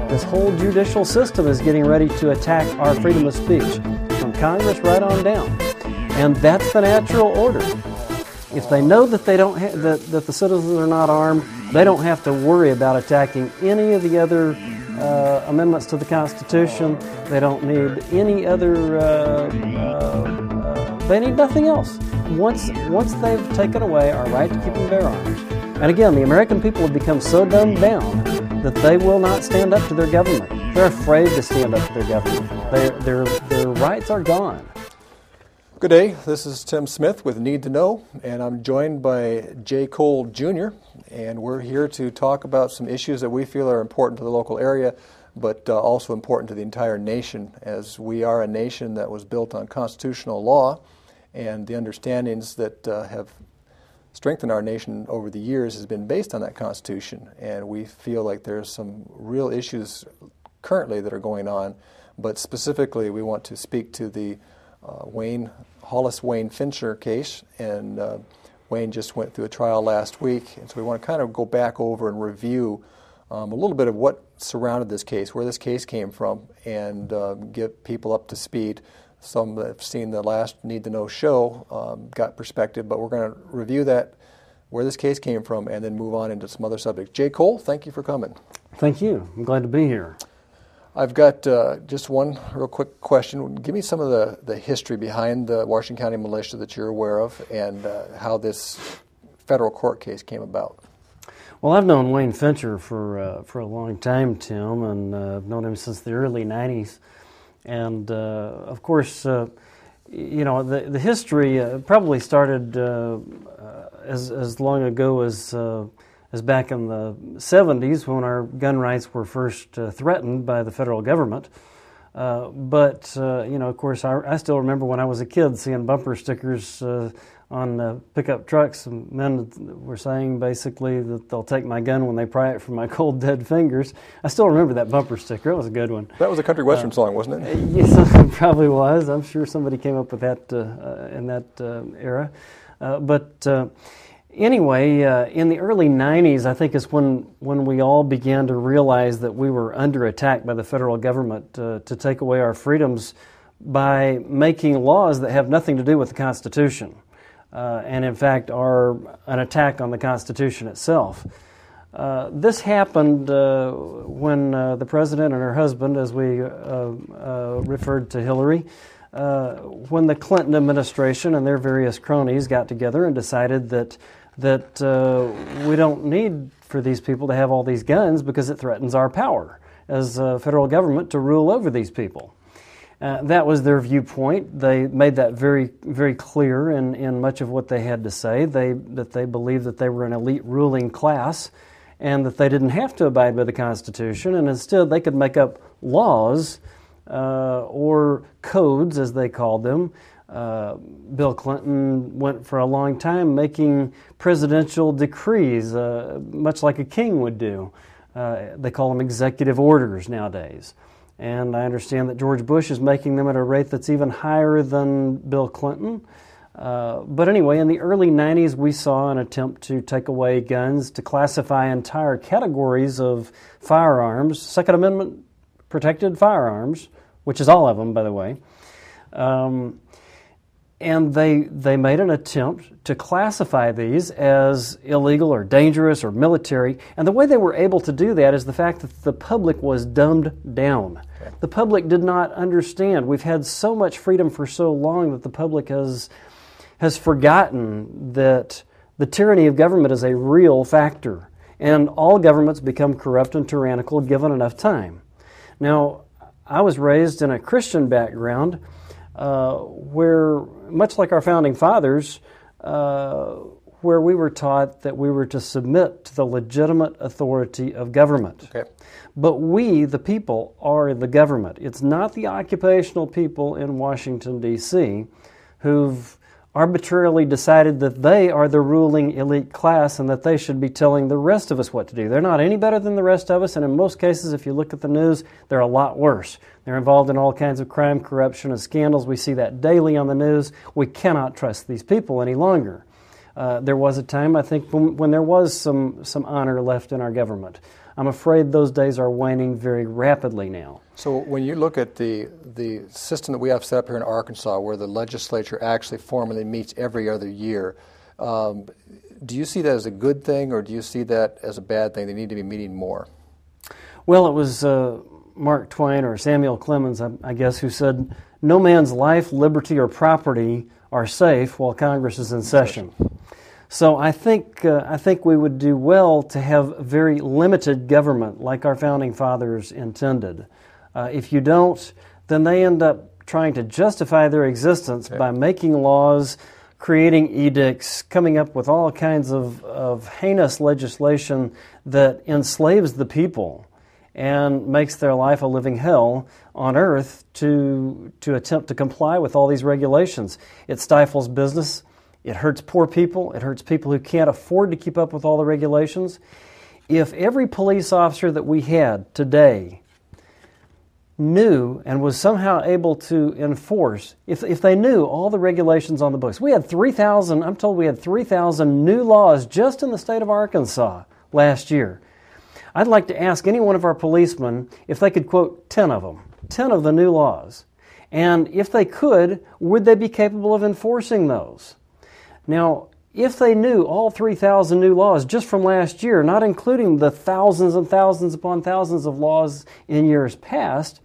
This whole judicial system is getting ready to attack our freedom of speech, from Congress right on down. And that's the natural order. If they know that they don't that the citizens are not armed, they don't have to worry about attacking any of the other amendments to the Constitution. They don't need any other. They need nothing else. Once they've taken away our right to keep and bear arms, and again, the American people have become so dumbed down that they will not stand up to their government. They're afraid to stand up to their government. Their rights are gone. Good day, this is Tim Smith with Need to Know, and I'm joined by Jay Cole Jr., and we're here to talk about some issues that we feel are important to the local area, but also important to the entire nation, as we are a nation that was built on constitutional law, and the understandings that have strengthened our nation over the years has been based on that Constitution, and we feel like there's some real issues currently that are going on, but specifically we want to speak to the Wayne Fincher case, and Wayne just went through a trial last week, and so we want to kind of go back over and review a little bit of what surrounded this case, where this case came from, and get people up to speed. Some that have seen the last Need to Know show got perspective, but we're going to review that, where this case came from, and then move on into some other subjects. Jay Cole, thank you for coming. Thank you. I'm glad to be here. I've got just one real quick question. Give me some of the history behind the Washington County militia that you're aware of, and how this federal court case came about. Well, I've known Wayne Fincher for a long time, Tim, and I've known him since the early 90s. And, of course, you know, the history probably started as long ago as back in the 70s, when our gun rights were first threatened by the federal government. But you know, of course, I still remember when I was a kid seeing bumper stickers on pickup trucks, and men were saying basically that they'll take my gun when they pry it from my cold, dead fingers. I still remember that bumper sticker. It was a good one. That was a country western song, wasn't it? Yes, it probably was. I'm sure somebody came up with that in that era. Anyway, in the early 90s, I think is when we all began to realize that we were under attack by the federal government to take away our freedoms by making laws that have nothing to do with the Constitution, and in fact are an attack on the Constitution itself. This happened when the President and her husband, as we referred to Hillary, when the Clinton administration and their various cronies got together and decided that we don't need for these people to have all these guns because it threatens our power as a federal government to rule over these people. That was their viewpoint. They made that very, very clear in much of what they had to say. That they believed that they were an elite ruling class and that they didn't have to abide by the Constitution, and instead they could make up laws or codes, as they called them. Bill Clinton went for a long time making presidential decrees, much like a king would do. They call them executive orders nowadays. And I understand that George Bush is making them at a rate that's even higher than Bill Clinton. But anyway, in the early 90s, we saw an attempt to take away guns, to classify entire categories of firearms, Second Amendment protected firearms, which is all of them, by the way. And they made an attempt to classify these as illegal or dangerous or military. And the way they were able to do that is the fact that the public was dumbed down. Okay. The public did not understand. We've had so much freedom for so long that the public has forgotten that the tyranny of government is a real factor. And all governments become corrupt and tyrannical given enough time. Now, I was raised in a Christian background where, much like our founding fathers, where we were taught that we were to submit to the legitimate authority of government. Okay. But we, the people, are the government. It's not the occupational people in Washington, D.C., who've arbitrarily decided that they are the ruling elite class and that they should be telling the rest of us what to do. They're not any better than the rest of us, and in most cases, if you look at the news, they're a lot worse. They're involved in all kinds of crime, corruption, and scandals. We see that daily on the news. We cannot trust these people any longer. There was a time, I think, when there was some honor left in our government. I'm afraid those days are waning very rapidly now. So when you look at the system that we have set up here in Arkansas, where the legislature actually formally meets every other year, do you see that as a good thing, or do you see that as a bad thing? They need to be meeting more. Well, it was Mark Twain or Samuel Clemens, I guess, who said, "No man's life, liberty, or property are safe while Congress is in session." So I think we would do well to have very limited government, like our founding fathers intended. If you don't, then they end up trying to justify their existence by making laws, creating edicts, coming up with all kinds of heinous legislation that enslaves the people and makes their life a living hell on earth to attempt to comply with all these regulations. It stifles business. It hurts poor people. It hurts people who can't afford to keep up with all the regulations. If every police officer that we had today knew and was somehow able to enforce, if they knew all the regulations on the books, we had 3,000, I'm told we had 3,000 new laws just in the state of Arkansas last year. I'd like to ask any one of our policemen if they could quote 10 of them, 10 of the new laws. And if they could, would they be capable of enforcing those? Now, if they knew all 3,000 new laws just from last year, not including the thousands and thousands upon thousands of laws in years past,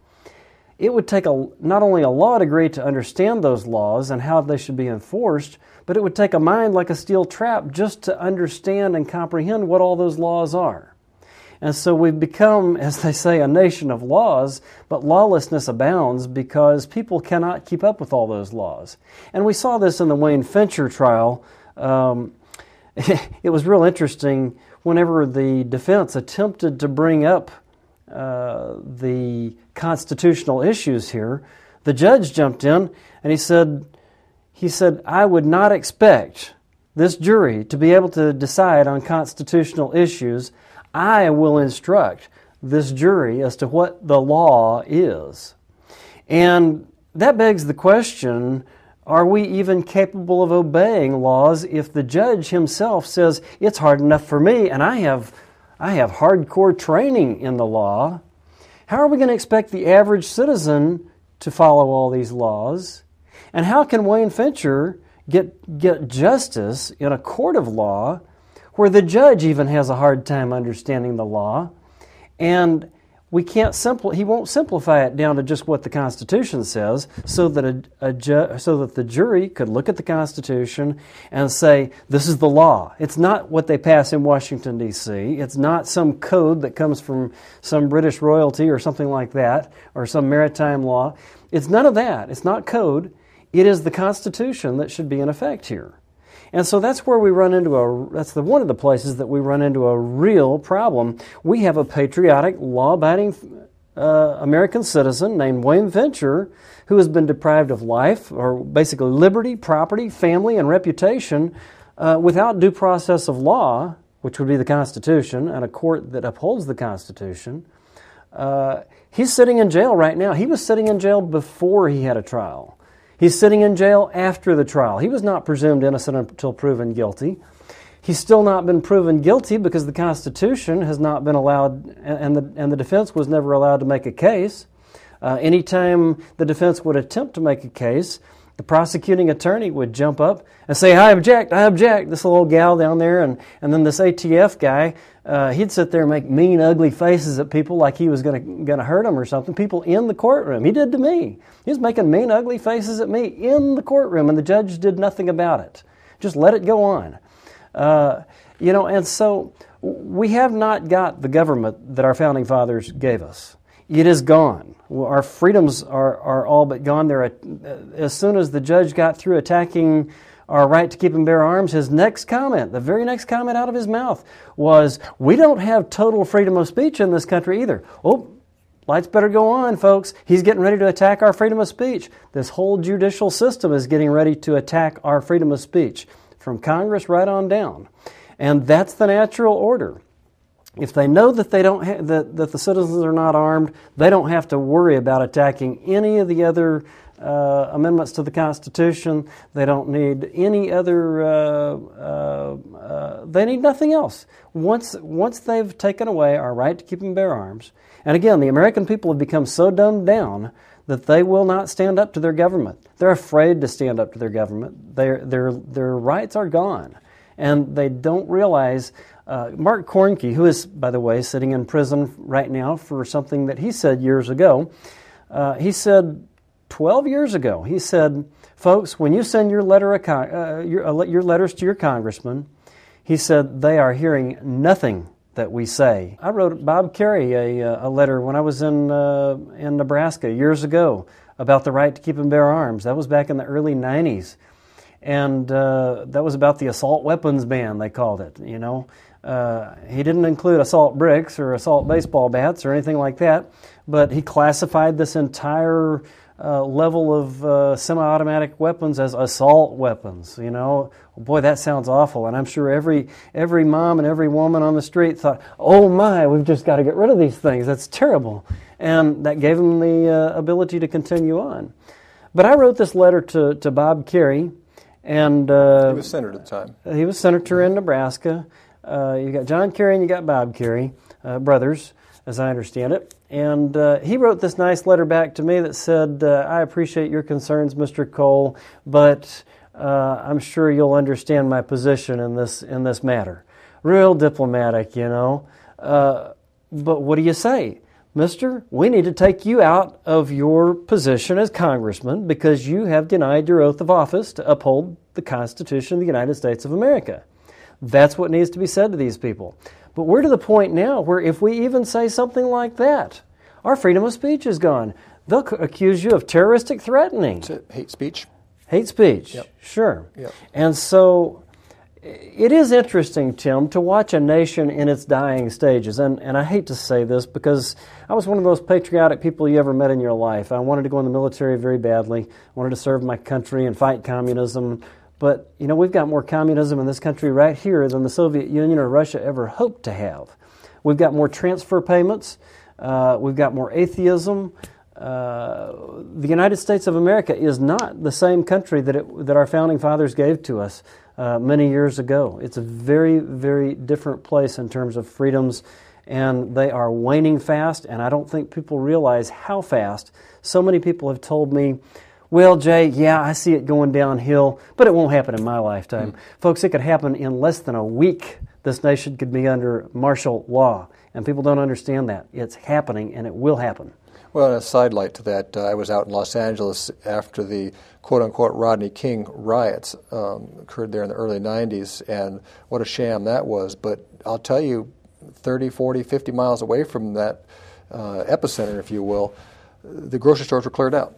it would take not only a law degree to understand those laws and how they should be enforced, but it would take a mind like a steel trap just to understand and comprehend what all those laws are. And so we've become, as they say, a nation of laws, but lawlessness abounds because people cannot keep up with all those laws. And we saw this in the Wayne Fincher trial. It was real interesting whenever the defense attempted to bring up the constitutional issues here. The judge jumped in and he said, "I would not expect this jury to be able to decide on constitutional issues. I will instruct this jury as to what the law is." And that begs the question, are we even capable of obeying laws if the judge himself says, "It's hard enough for me, and I have hardcore training in the law"? How are we going to expect the average citizen to follow all these laws? And how can Wayne Fincher get justice in a court of law where the judge even has a hard time understanding the law, and he won't simplify it down to just what the Constitution says, so that the jury could look at the Constitution and say, "This is the law." It's not what they pass in Washington, D.C. It's not some code that comes from some British royalty or something like that, or some maritime law. It's none of that. It's not code. It is the Constitution that should be in effect here. And so that's where we run into one of the places that we run into a real problem. We have a patriotic, law-abiding American citizen named Wayne Fincher who has been deprived of life, or basically liberty, property, family, and reputation without due process of law, which would be the Constitution, and a court that upholds the Constitution. He's sitting in jail right now. He was sitting in jail before he had a trial. He's sitting in jail after the trial. He was not presumed innocent until proven guilty. He's still not been proven guilty because the Constitution has not been allowed, and the defense was never allowed to make a case. Anytime the defense would attempt to make a case, the prosecuting attorney would jump up and say, I object. This little gal down there, and then this ATF guy, he'd sit there and make mean, ugly faces at people like he was going to hurt them or something. People in the courtroom. He did to me. He was making mean, ugly faces at me in the courtroom, and the judge did nothing about it. Just let it go on. And so we have not got the government that our founding fathers gave us. It is gone. Our freedoms are all but gone. As soon as the judge got through attacking our right to keep and bear arms, his next comment, the very next comment out of his mouth was, "We don't have total freedom of speech in this country either." Oh, lights better go on, folks. He's getting ready to attack our freedom of speech. This whole judicial system is getting ready to attack our freedom of speech, from Congress right on down. And that's the natural order. If they know that that the citizens are not armed, they don't have to worry about attacking any of the other amendments to the Constitution. They don't need any other They need nothing else. Once they've taken away our right to keep and bear arms, and again, the American people have become so dumbed down that they will not stand up to their government. They're afraid to stand up to their government. Their rights are gone, and they don't realize. Mark Kornke, who is, by the way, sitting in prison right now for something that he said years ago, he said 12 years ago, he said, folks, when you send your letters to your congressman, he said, they are hearing nothing that we say. I wrote Bob Kerrey a letter when I was in Nebraska years ago about the right to keep and bear arms. That was back in the early 90s. And that was about the assault weapons ban, they called it, you know. He didn't include assault bricks or assault baseball bats or anything like that, but he classified this entire level of semi-automatic weapons as assault weapons. You know, boy, that sounds awful. And I'm sure every mom and every woman on the street thought, "Oh my, we've just got to get rid of these things. That's terrible." And that gave him the ability to continue on. But I wrote this letter to Bob Kerrey, and he was senator at the time. He was senator in Nebraska. You got John Kerry and you got Bob Kerrey, brothers, as I understand it. And he wrote this nice letter back to me that said, I appreciate your concerns, Mr. Cole, but I'm sure you'll understand my position in this matter. Real diplomatic, you know. But what do you say? Mister, we need to take you out of your position as congressman because you have denied your oath of office to uphold the Constitution of the United States of America. That's what needs to be said to these people. But we're to the point now where if we even say something like that, our freedom of speech is gone. They'll accuse you of terroristic threatening. Hate speech. Hate speech, yep. Sure. Yep. And so it is interesting, Tim, to watch a nation in its dying stages. And I hate to say this because I was one of those patriotic people you ever met in your life. I wanted to go in the military very badly. I wanted to serve my country and fight communism. But, you know, we've got more communism in this country right here than the Soviet Union or Russia ever hoped to have. We've got more transfer payments. We've got more atheism. The United States of America is not the same country that our founding fathers gave to us many years ago. It's a very, very different place in terms of freedoms, and they are waning fast, and I don't think people realize how fast. So many people have told me, well, Jay, yeah, I see it going downhill, but it won't happen in my lifetime. Folks, it could happen in less than a week. This nation could be under martial law, and people don't understand that. It's happening, and it will happen. Well, and a sidelight to that, I was out in Los Angeles after the quote-unquote Rodney King riots occurred there in the early 90s, and what a sham that was. But I'll tell you, 30, 40, 50 miles away from that epicenter, if you will, the grocery stores were cleared out.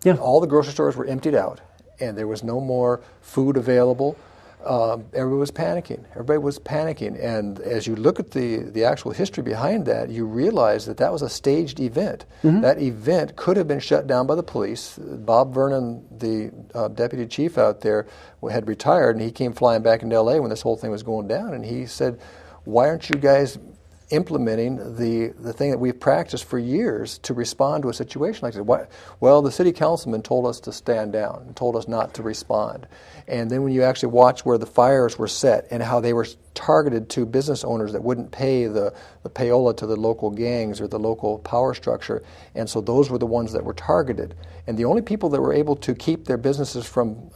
Yeah. All the grocery stores were emptied out, and there was no more food available. Everybody was panicking. And as you look at the actual history behind that, you realize that was a staged event. Mm-hmm. That event could have been shut down by the police. Bob Vernon, the deputy chief out there, had retired, and he came flying back into L.A. when this whole thing was going down, and he said, why aren't you guys implementing the thing that we've practiced for years to respond to a situation like this? Well, the city councilman told us to stand down and told us not to respond. And then when you actually watch where the fires were set and how they were targeted to business owners that wouldn't pay the payola to the local gangs or the local power structure, and so those were the ones that were targeted. And the only people that were able to keep their businesses from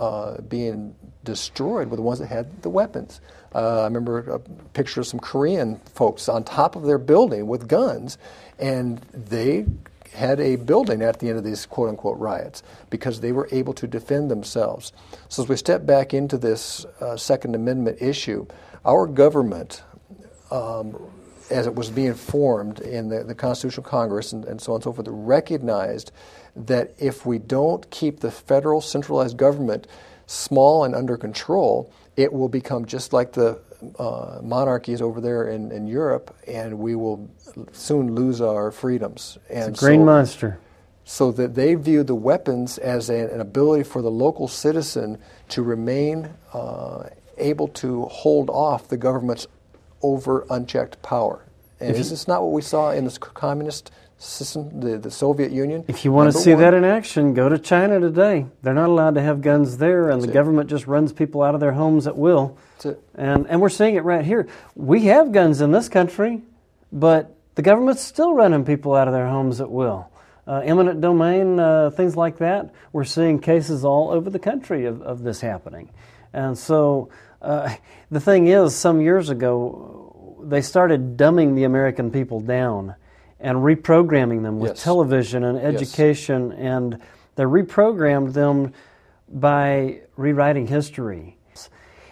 being destroyed were the ones that had the weapons. I remember a picture of some Korean folks on top of their building with guns, and they had a building at the end of these quote-unquote riots because they were able to defend themselves. So as we step back into this Second Amendment issue, our government, as it was being formed in the Constitutional Congress and so on and so forth, recognized that if we don't keep the federal centralized government small and under control, it will become just like the monarchies over there in Europe, and we will soon lose our freedoms. And it's a green monster. So that they view the weapons as an ability for the local citizen to remain able to hold off the government's over unchecked power. And is this not what we saw in the communist system, the Soviet Union. If you want to see that in action, go to China today. They're not allowed to have guns there, and the government just runs people out of their homes at will. That's it. And we're seeing it right here. We have guns in this country, but the government's still running people out of their homes at will. Eminent domain, things like that. We're seeing cases all over the country of this happening. And so the thing is, some years ago, they started dumbing the American people down and reprogramming them with television and education, and they reprogrammed them by rewriting history.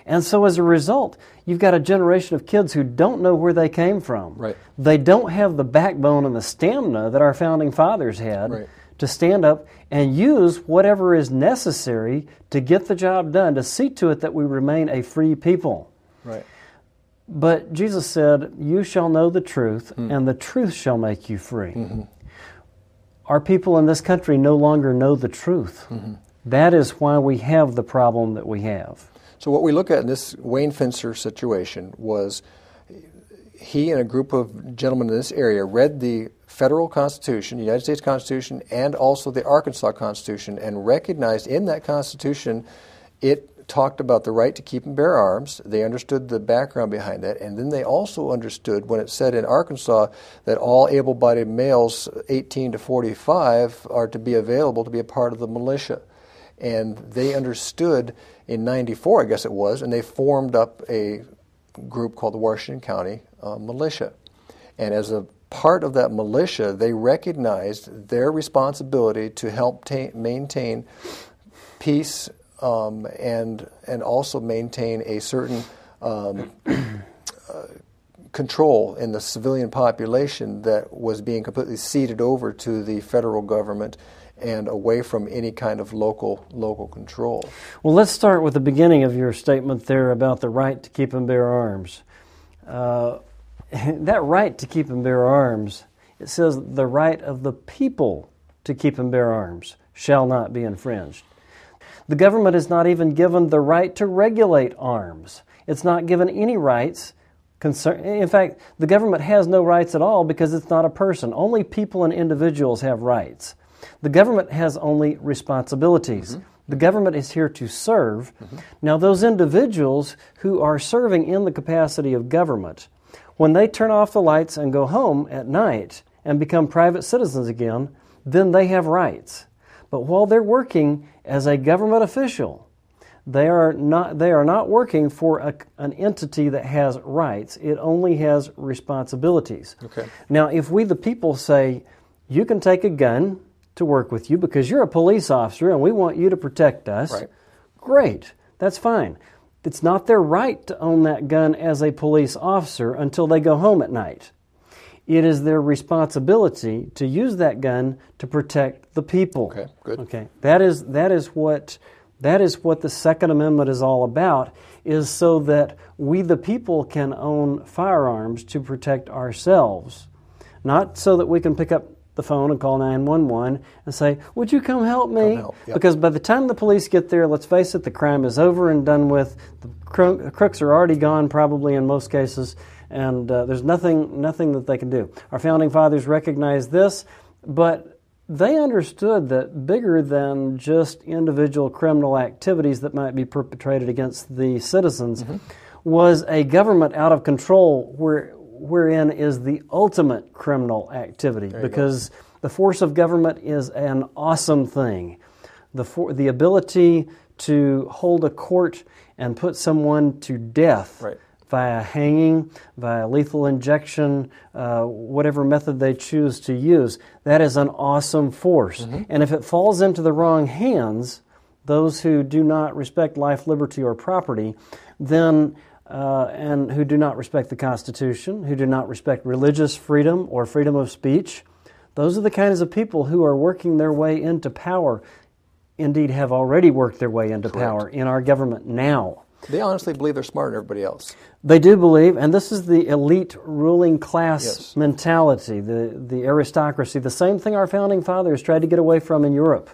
And so as a result, you've got a generation of kids who don't know where they came from. Right. They don't have the backbone and the stamina that our founding fathers had to stand up and use whatever is necessary to get the job done, to see to it that we remain a free people. Right. But Jesus said, "You shall know the truth, and the truth shall make you free." Mm-hmm. Our people in this country no longer know the truth. Mm-hmm. That is why we have the problem that we have. So what we look at in this Wayne Fincher situation was he and a group of gentlemen in this area read the federal Constitution, the United States Constitution, and also the Arkansas Constitution, and recognized in that Constitution it talked about the right to keep and bear arms. They understood the background behind that, and then they also understood when it said in Arkansas that all able-bodied males 18 to 45 are to be available to be a part of the militia. And they understood in 94, I guess it was, and they formed up a group called the Washington County Militia. And as a part of that militia, they recognized their responsibility to help maintain peace and also maintain a certain control in the civilian population that was being completely ceded over to the federal government and away from any kind of local control. Well, let's start with the beginning of your statement there about the right to keep and bear arms. That right to keep and bear arms, it says the right of the people to keep and bear arms shall not be infringed. The government is not even given the right to regulate arms. It's not given any rights. In fact, the government has no rights at all because it's not a person. Only people and individuals have rights. The government has only responsibilities. Mm-hmm. The government is here to serve. Mm-hmm. Now, those individuals who are serving in the capacity of government, when they turn off the lights and go home at night and become private citizens again, then they have rights. But while they're working as a government official, they are not working for an entity that has rights. It only has responsibilities. Okay. Now, if we the people say, you can take a gun to work with you because you're a police officer and we want you to protect us, right. Great, that's fine. It's not their right to own that gun as a police officer until they go home at night. It is their responsibility to use that gun to protect the people. Okay, good. Okay, that is what the Second Amendment is all about, is so that we the people can own firearms to protect ourselves, not so that we can pick up the phone and call 911 and say, would you come help me? Come help. Yep. Because by the time the police get there, let's face it, the crime is over and done with. The crooks are already gone probably in most cases, and there's nothing that they can do. Our founding fathers recognized this, but they understood that bigger than just individual criminal activities that might be perpetrated against the citizens was a government out of control wherein is the ultimate criminal activity, because the force of government is an awesome thing. The ability to hold a court and put someone to death via hanging, via lethal injection, whatever method they choose to use, that is an awesome force. And if it falls into the wrong hands, those who do not respect life, liberty, or property, then and who do not respect the Constitution, who do not respect religious freedom or freedom of speech, those are the kinds of people who are working their way into power, indeed have already worked their way into power in our government now. They honestly believe they're smarter than everybody else. They do believe, and this is the elite ruling class mentality, the aristocracy, the same thing our founding fathers tried to get away from in Europe.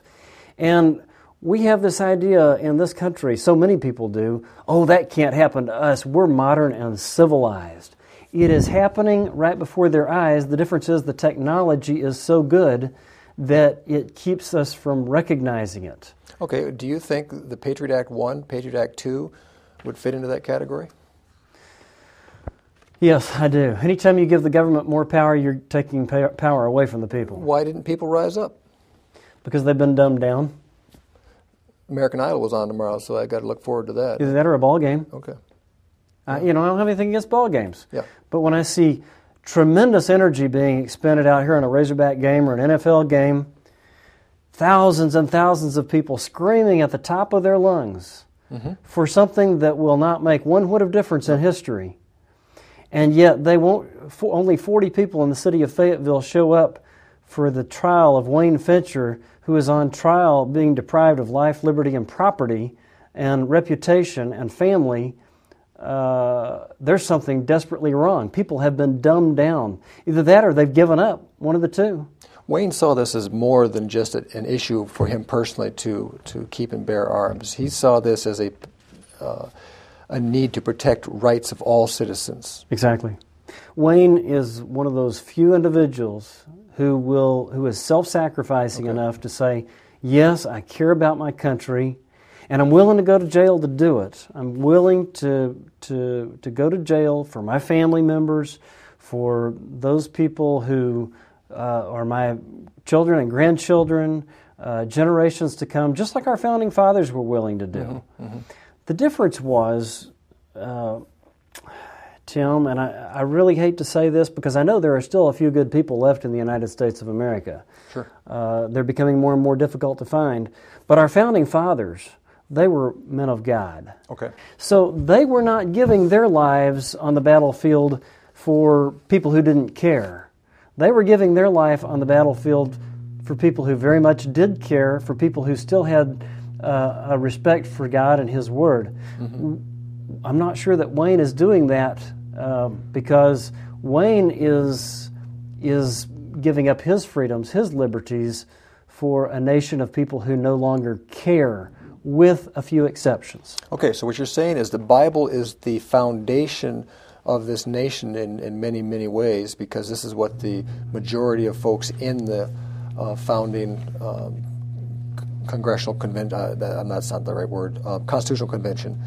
And we have this idea in this country, so many people do, oh, that can't happen to us. We're modern and civilized. It is happening right before their eyes. The difference is the technology is so good that it keeps us from recognizing it. Okay, do you think the Patriot Act 1, Patriot Act 2 would fit into that category? Yes, I do. Anytime you give the government more power, you're taking power away from the people. Why didn't people rise up? Because they've been dumbed down. American Idol was on tomorrow, so I got to look forward to that. Either that or a ball game. Okay. I don't have anything against ball games. Yeah. But when I see tremendous energy being expended out here in a Razorback game or an NFL game, thousands and thousands of people screaming at the top of their lungs for something that will not make one whit of difference in history, and yet they won't. Only 40 people in the city of Fayetteville show up for the trial of Wayne Fincher, who is on trial being deprived of life, liberty, and property, and reputation and family. There's something desperately wrong. People have been dumbed down. Either that or they've given up. One of the two. Wayne saw this as more than just an issue for him personally to keep and bear arms. He saw this as a need to protect rights of all citizens. Exactly. Wayne is one of those few individuals who is self-sacrificing enough to say, yes, I care about my country, and I'm willing to go to jail to do it. I'm willing to go to jail for my family members, for those people who are my children and grandchildren, generations to come, just like our founding fathers were willing to do. The difference was, Tim, and I really hate to say this because I know there are still a few good people left in the United States of America. Sure. They're becoming more and more difficult to find. But our founding fathers, they were men of God. Okay. So they were not giving their lives on the battlefield for people who didn't care. They were giving their life on the battlefield for people who very much did care, for people who still had a respect for God and His Word. I'm not sure that Wayne is doing that because Wayne is giving up his freedoms, his liberties, for a nation of people who no longer care, with a few exceptions. Okay, so what you're saying is the Bible is the foundation of this nation in many, many ways, because this is what the majority of folks in the founding congressional convention, that's not the right word, constitutional convention,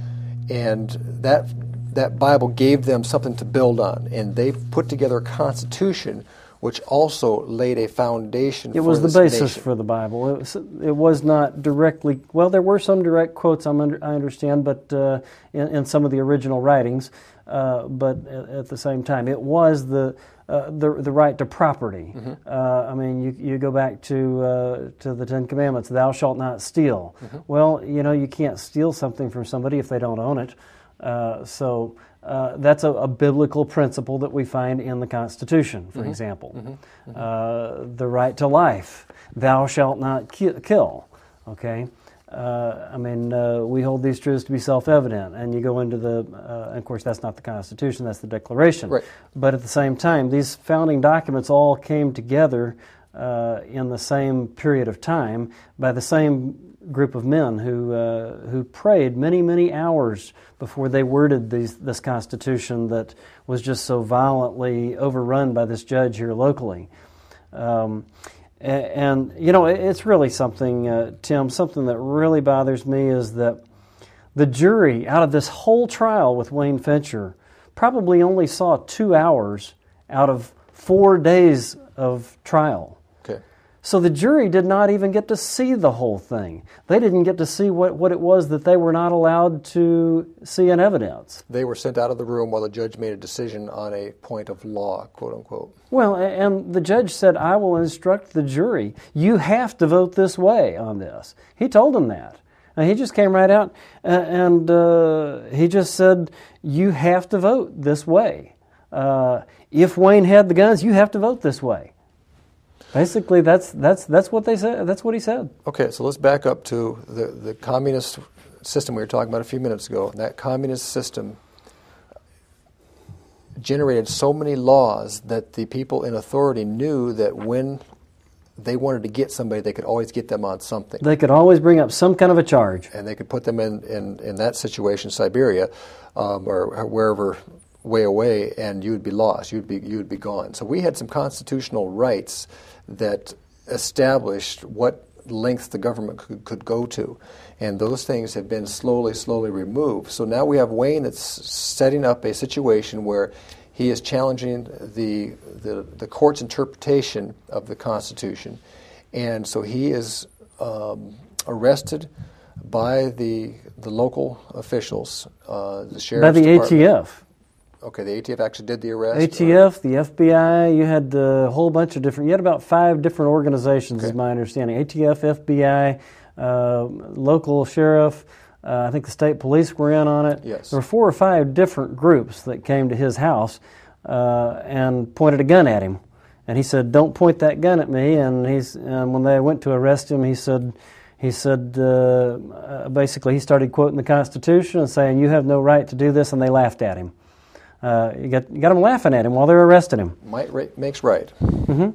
and that Bible gave them something to build on, and they put together a constitution which also laid a foundation for this nation. It was the basis for the Bible. It was not directly, well, there were some direct quotes, I understand, but in some of the original writings, but at the same time, it was the right to property. I mean, you go back to the Ten Commandments, thou shalt not steal. Well, you can't steal something from somebody if they don't own it. So that's a biblical principle that we find in the Constitution, for example. The right to life, thou shalt not kill. Okay. I mean, we hold these truths to be self-evident, and you go into of course, that's not the Constitution, that's the Declaration. Right. But at the same time, these founding documents all came together in the same period of time by the same group of men who prayed many, many hours before they worded this Constitution that was just so violently overrun by this judge here locally. And it's really something, Tim, something that really bothers me is that the jury, out of this whole trial with Wayne Fincher, probably only saw 2 hours out of 4 days of trial. Okay. So the jury did not even get to see the whole thing. They didn't get to see what it was that they were not allowed to see in evidence. They were sent out of the room while the judge made a decision on a point of law, quote unquote. Well, and the judge said, I will instruct the jury. You have to vote this way on this. He told them that. And he just came right out and he just said, you have to vote this way. If Wayne had the guns, you have to vote this way. Basically, that's what they said. That's what he said. Okay, so let's back up to the communist system we were talking about a few minutes ago. That communist system generated so many laws that the people in authority knew that when they wanted to get somebody, they could always get them on something. They could always bring up some kind of a charge. And they could put them in that situation, Siberia, or way away, and you would be lost. You would be gone. So we had some constitutional rights that established what lengths the government could go to, and those things have been slowly removed. So now we have Wayne that's setting up a situation where he is challenging the court's interpretation of the Constitution, and so he is arrested by the local officials, the sheriff's by the department. ATF. Okay, the ATF actually did the arrest? ATF, the FBI, you had a whole bunch of different, you had about 5 different organizations, is my understanding. ATF, FBI, local sheriff, I think the state police were in on it. Yes. There were 4 or 5 different groups that came to his house and pointed a gun at him. And he said, "Don't point that gun at me." And when they went to arrest him, he said, basically he started quoting the Constitution and saying, "You have no right to do this," and they laughed at him. You got them laughing at him while they were arresting him. Might makes right. Mm-hmm.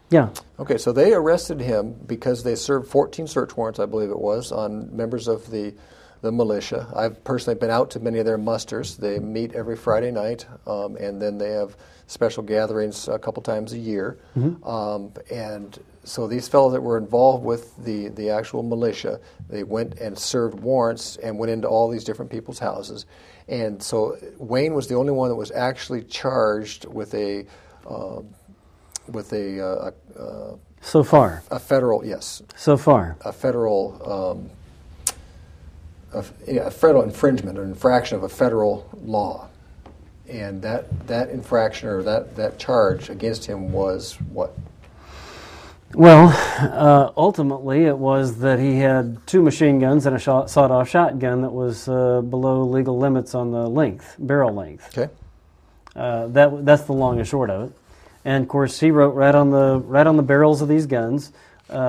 Yeah. Okay, so they arrested him because they served 14 search warrants, I believe it was, on members of the militia. I've personally been out to many of their musters. They meet every Friday night, and then they have special gatherings a couple times a year. Mm-hmm. And so these fellows that were involved with the actual militia, they went and served warrants and went into all these different people's houses. And so Wayne was the only one that was actually charged with a so far a federal so far a federal a federal infringement or infraction of a federal law, and that infraction or that charge against him was what? Well, ultimately it was that he had 2 machine guns and a sawed-off shotgun that was below legal limits on the barrel length. Okay. That's the long and short of it. And of course, he wrote right on the barrels of these guns,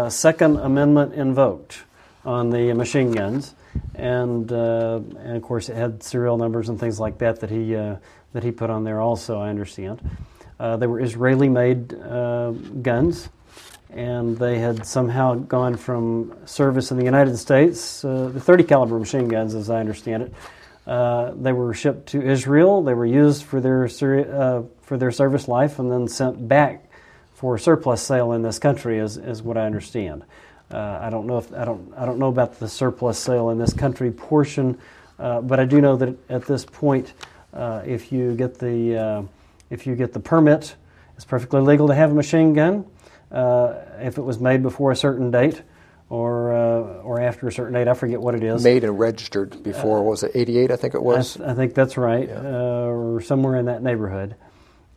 Second Amendment invoked on the machine guns, and of course it had serial numbers and things like that he put on there also. I understand they were Israeli-made guns. And they had somehow gone from service in the United States, the 30 caliber machine guns, as I understand it. They were shipped to Israel. They were used for their service life, and then sent back for surplus sale in this country, is what I understand. I don't know about the surplus sale in this country portion, but I do know that at this point, if you get the permit, it's perfectly legal to have a machine gun. If it was made before a certain date or after a certain date, I forget what it is. Made and registered before, was it 88, I think it was? I think that's right, or somewhere in that neighborhood.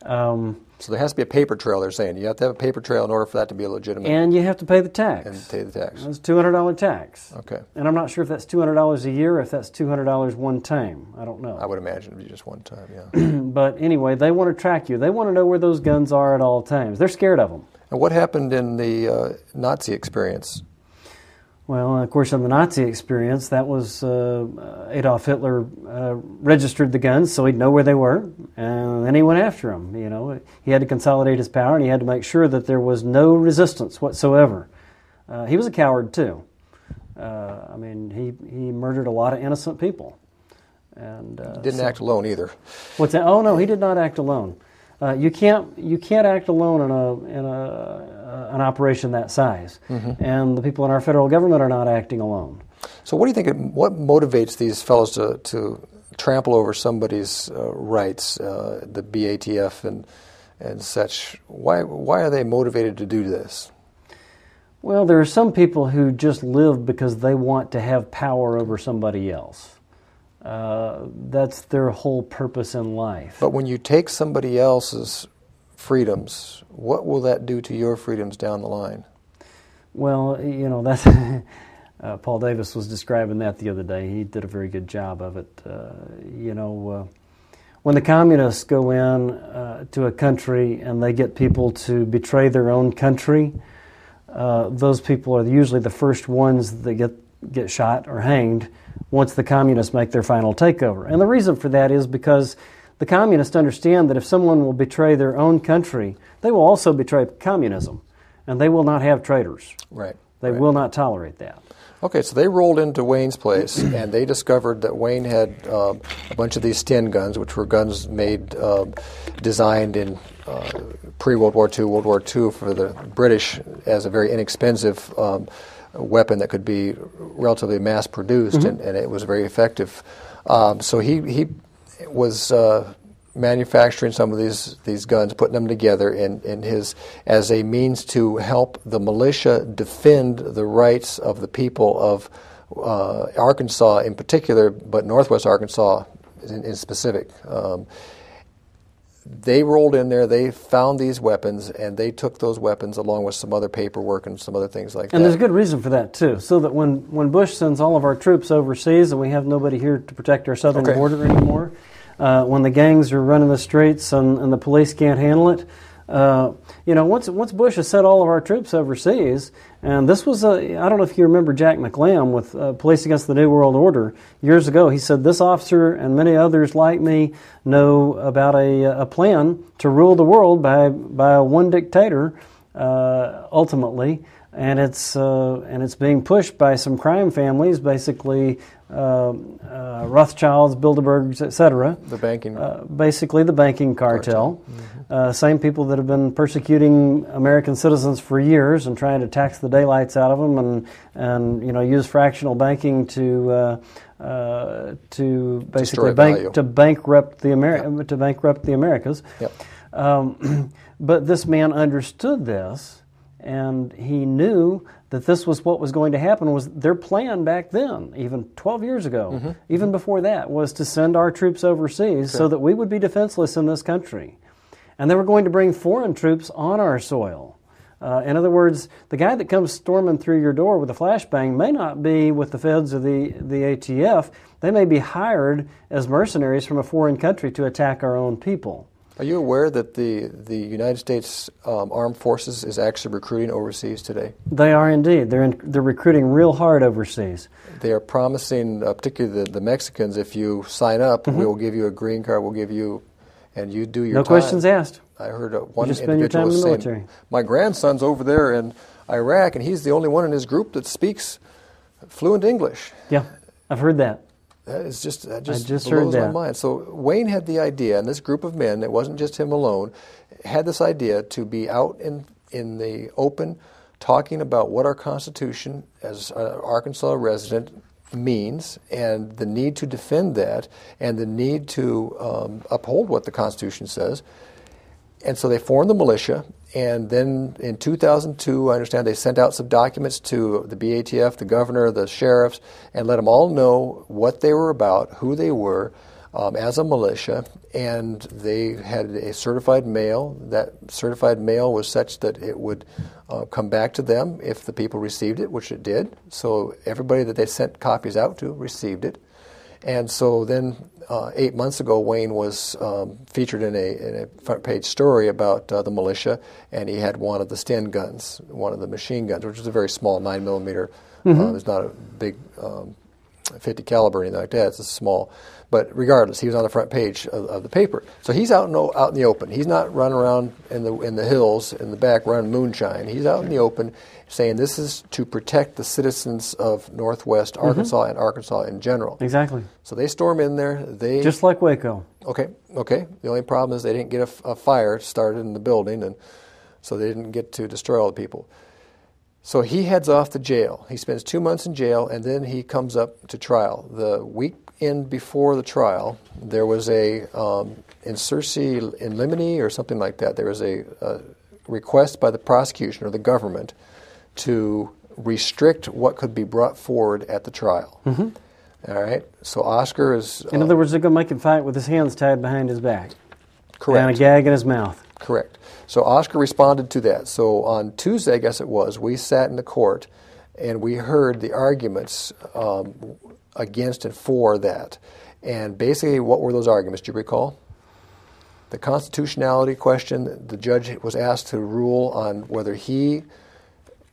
So there has to be a paper trail, they're saying. You have to have a paper trail in order for that to be legitimate. And you have to pay the tax. And pay the tax. It's $200 tax. Okay. And I'm not sure if that's $200 a year or if that's $200 one time. I don't know. I would imagine it would be just one time, yeah. But anyway, they want to track you. They want to know where those guns are at all times. They're scared of them. And what happened in the Nazi experience? Well, of course, in the Nazi experience, that was Adolf Hitler registered the guns so he'd know where they were, and then he went after them. You know, he had to consolidate his power, and he had to make sure that there was no resistance whatsoever. He was a coward too. I mean, he murdered a lot of innocent people, and didn't act alone either. What's that? Oh no, he did not act alone. You can't act alone in an operation that size, mm-hmm. and the people in our federal government are not acting alone. So, what do you think? What motivates these fellows to trample over somebody's rights, the BATF and such? Why are they motivated to do this? Well, there are some people who just live because they want to have power over somebody else. That's their whole purpose in life. But when you take somebody else's freedoms, what will that do to your freedoms down the line? Well, you know, that's Paul Davis was describing that the other day. He did a very good job of it. When the communists go in to a country and they get people to betray their own country, those people are usually the first ones that get shot or hanged once the communists make their final takeover. And the reason for that is because the communists understand that if someone will betray their own country, they will also betray communism, and they will not have traitors. Right. They will not tolerate that. Okay, so they rolled into Wayne's place, and they discovered that Wayne had a bunch of these Sten guns, which were guns made, designed in pre-World War II, World War II for the British as a very inexpensive weapon that could be relatively mass-produced, and it was very effective. So he was manufacturing some of these guns, putting them together in his as a means to help the militia defend the rights of the people of Arkansas in particular, but Northwest Arkansas in specific. They rolled in there, they found these weapons, and they took those weapons along with some other paperwork and some other things like that. And there's a good reason for that, too, so that when Bush sends all of our troops overseas and we have nobody here to protect our southern border anymore, when the gangs are running the streets and the police can't handle it, once Bush has sent all of our troops overseas, and this was I don't know if you remember Jack McLam with Police Against the New World Order years ago. He said, this officer and many others like me know about a plan to rule the world by one dictator ultimately, and it's being pushed by some crime families, basically Rothschilds, Bilderbergs, etc. The banking, basically the banking cartel. Same people that have been persecuting American citizens for years and trying to tax the daylights out of them, and use fractional banking to basically bankrupt the Americas. Yep. But this man understood this, and he knew that this was what was going to happen. Was their plan back then, even 12 years ago, even before that, was to send our troops overseas so that we would be defenseless in this country. And they were going to bring foreign troops on our soil. In other words, the guy that comes storming through your door with a flashbang may not be with the feds or the ATF. They may be hired as mercenaries from a foreign country to attack our own people. Are you aware that the United States Armed Forces is actually recruiting overseas today? They are indeed. They're recruiting real hard overseas. They are promising, particularly the Mexicans, if you sign up, we will give you a green card, we'll give you, and you do your time. No questions asked. I heard one just spend your time in the military. Saying, my grandson's over there in Iraq, and he's the only one in his group that speaks fluent English. Yeah, I've heard that. That just blows my mind. So Wayne had the idea, and this group of men, it wasn't just him alone, had this idea to be out in the open talking about what our Constitution as an Arkansas resident means, and the need to defend that, and the need to uphold what the Constitution says. And so they formed the militia, and then in 2002, I understand they sent out some documents to the BATF, the governor, the sheriffs, and let them all know what they were about, who they were as a militia, and they had a certified mail. That certified mail was such that it would come back to them if the people received it, which it did. So everybody that they sent copies out to received it. And so then 8 months ago, Wayne was featured in a front-page story about the militia, and he had one of the Sten guns, one of the machine guns, which is a very small 9mm. It's not a big 50 caliber or anything like that. It's small. But regardless, he was on the front page of the paper. So he's out in the open. He's not running around in the hills in the back running moonshine. He's out in the open saying this is to protect the citizens of Northwest Arkansas and Arkansas in general. Exactly. So they storm in there. Just like Waco. Okay. The only problem is they didn't get a fire started in the building, and so they didn't get to destroy all the people. So he heads off to jail. He spends 2 months in jail, and then he comes up to trial. The weekend before the trial, there was a insursi in limine or something like that. There was a request by the prosecution or the government to restrict what could be brought forward at the trial. All right. So Oscar is... in other words, they're going to make him fight with his hands tied behind his back. Correct. And a gag in his mouth. Correct. So Oscar responded to that. So on Tuesday, I guess it was, we sat in the court and we heard the arguments against and for that. And basically, what were those arguments? Do you recall? The constitutionality question, the judge was asked to rule on whether he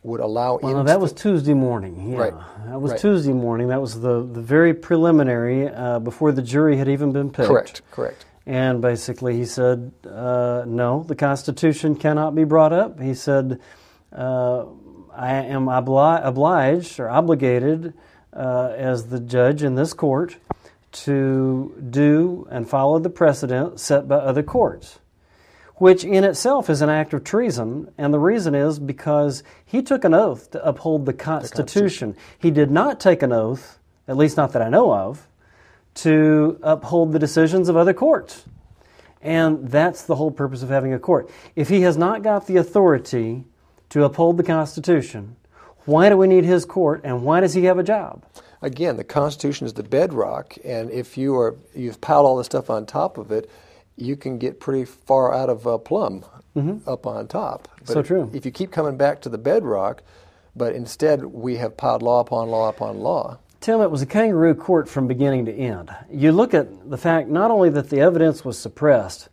would allow... Well, no, that was Tuesday morning. Yeah. Right. That was Tuesday morning. That was the very preliminary, before the jury had even been picked. Correct. And basically he said, no, the Constitution cannot be brought up. He said, I am obliged or obligated as the judge in this court to do and follow the precedent set by other courts, which in itself is an act of treason, and the reason is because he took an oath to uphold the Constitution. He did not take an oath, at least not that I know of, to uphold the decisions of other courts. And that's the whole purpose of having a court. If he has not got the authority to uphold the Constitution, why do we need his court, and why does he have a job? Again, the Constitution is the bedrock, and if you've piled all this stuff on top of it, you can get pretty far out of plumb up on top. But so true. If you keep coming back to the bedrock, but instead we have piled law upon law upon law. Tim, it was a kangaroo court from beginning to end. You look at the fact not only that the evidence was suppressed,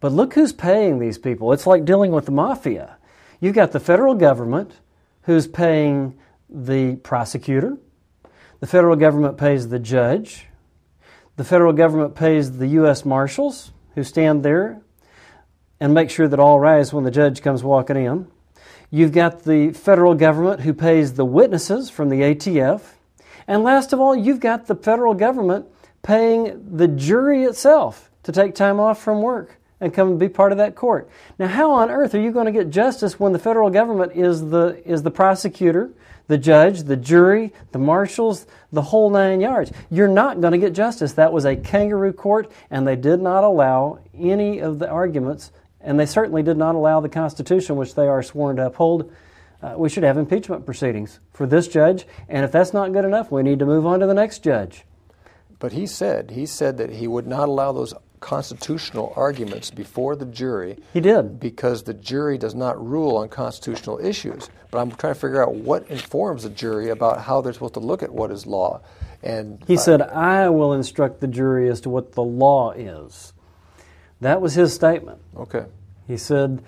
but look who's paying these people. It's like dealing with the mafia. You've got the federal government who's paying the prosecutor. The federal government pays the judge. The federal government pays the U.S. Marshals who stand there and make sure that all rise when the judge comes walking in. You've got the federal government who pays the witnesses from the ATF. And last of all, you've got the federal government paying the jury itself to take time off from work and come and be part of that court. Now, how on earth are you going to get justice when the federal government is the prosecutor, the judge, the jury, the marshals, the whole 9 yards? You're not going to get justice. That was a kangaroo court, and they did not allow any of the arguments, and they certainly did not allow the Constitution, which they are sworn to uphold. We should have impeachment proceedings for this judge, and if that's not good enough, we need to move on to the next judge. But he said that he would not allow those constitutional arguments before the jury. He did. Because the jury does not rule on constitutional issues. But I'm trying to figure out what informs the jury about how they're supposed to look at what is law. And he said, I will instruct the jury as to what the law is. That was his statement. Okay. He said,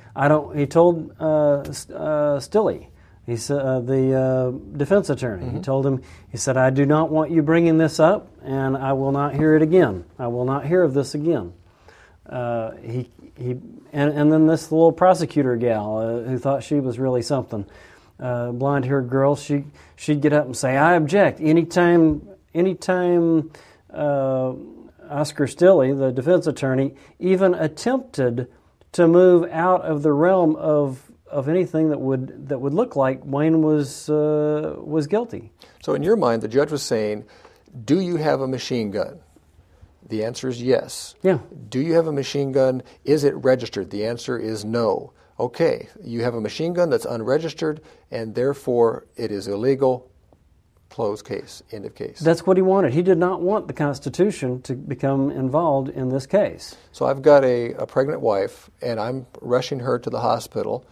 he told Stilley, he said, the defense attorney, he told him, he said, I do not want you bringing this up, and I will not hear it again. I will not hear of this again. And then this little prosecutor gal who thought she was really something, blonde-haired girl, she'd get up and say, I object. Anytime Oscar Stilley, the defense attorney, even attempted to move out of the realm of anything that would look like Wayne was guilty. So in your mind, the judge was saying, do you have a machine gun? The answer is yes. Yeah. Do you have a machine gun? Is it registered? The answer is no. Okay, you have a machine gun that's unregistered, and therefore it is illegal. Close case. End of case. That's what he wanted. He did not want the Constitution to become involved in this case. So I've got a pregnant wife, and I'm rushing her to the hospital,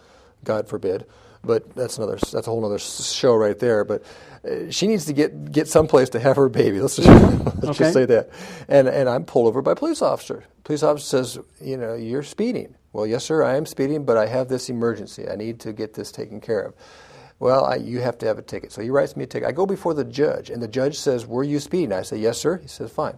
God forbid, but that's a whole other show right there. But she needs to get someplace to have her baby. Let's just say that. And I'm pulled over by a police officer. Police officer says, you're speeding. Well, yes, sir, I am speeding, but I have this emergency. I need to get this taken care of. Well, you have to have a ticket. So he writes me a ticket. I go before the judge, and the judge says, were you speeding? I say, yes, sir. He says, fine.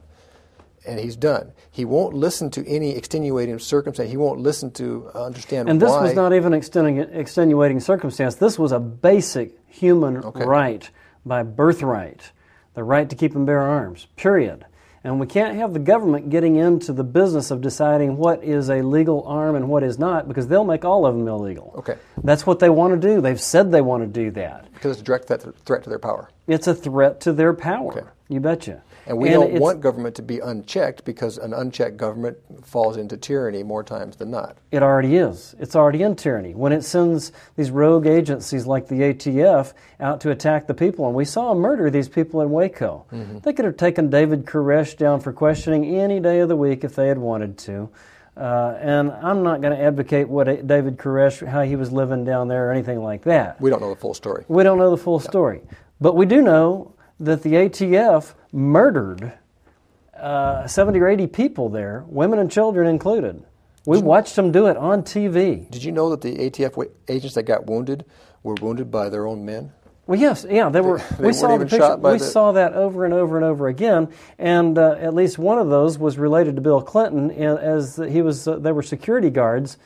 And he's done. He won't listen to any extenuating circumstance. He won't listen to understand why. And this was not even extenuating circumstance. This was a basic human right by birthright, the right to keep and bear arms, period. And we can't have the government getting into the business of deciding what is a legal arm and what is not, because they'll make all of them illegal. Okay. That's what they want to do. They've said they want to do that. Because it's a direct threat to their power. It's a threat to their power. Okay. You betcha. And we don't want government to be unchecked, because an unchecked government falls into tyranny more times than not. It already is. It's already in tyranny. When it sends these rogue agencies like the ATF out to attack the people, and we saw them murder these people in Waco. Mm-hmm. They could have taken David Koresh down for questioning any day of the week if they had wanted to. And I'm not going to advocate what David Koresh, how he was living down there or anything like that. We don't know the full story. We don't know the full story. But we do know that the ATF murdered 70 or 80 people there, women and children included. We watched them do it on TV. Did you know that the ATF agents that got wounded were wounded by their own men? Well, yes, yeah, they were. We saw the picture. We saw that over and over and over again, and at least one of those was related to Bill Clinton, as he was. They were security guards